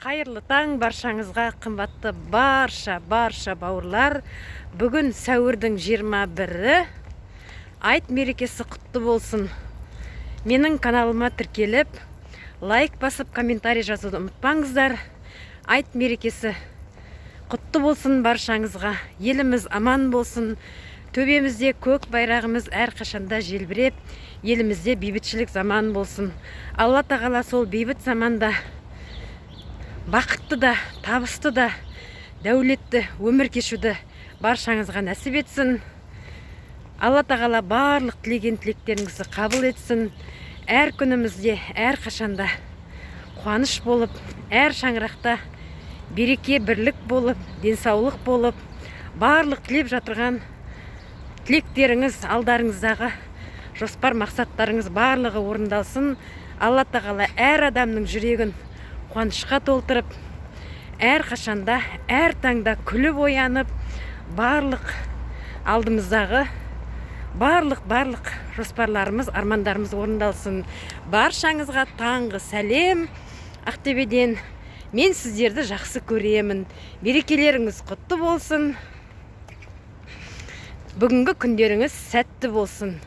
Қайырлы таң баршаңызға, қымбатты барша бауырлар. Бүгін сәуірдің 21-і, айт мерекесі құтты болсын. Менің каналыма тіркеліп, лайк басып, комментарий жазуды ұмытпаңыздар. Айт мерекесі құтты болсын баршаңызға. Еліміз аман болсын. Төбемізде көк байрағымыз әрқашанда желбіреп, елімізде бейбітшілік заман болсын. Алла тағала сол бейбіт заманда бақытты да, табысты да, дәулетті өмір кешуді баршаңызға нәсіп етсін. Алла тағала барлық тілеген тілектеріңізді қабыл етсін. Әр күнімізде, әр қашанда қуаныш болып, әр шаңырақта береке, бірлік болып, денсаулық болып, барлық тілеп жатырған тілектеріңіз, алдарыңыздағы жоспар мақсаттарыңыз барлығы орындалсын. Алла тағала әр адамның жүрегін қуанышқа толтырып, әр қашанда, әр таңда күліп оянып, барлық алдымыздағы барлық жоспарларымыз, армандарымыз орындалсын. Баршаңызға таңғы сәлем. Ақтөбеден мен сіздерді жақсы көремін. Мерекелеріңіз құтты болсын. Бүгінгі күндеріңіз сәтті болсын.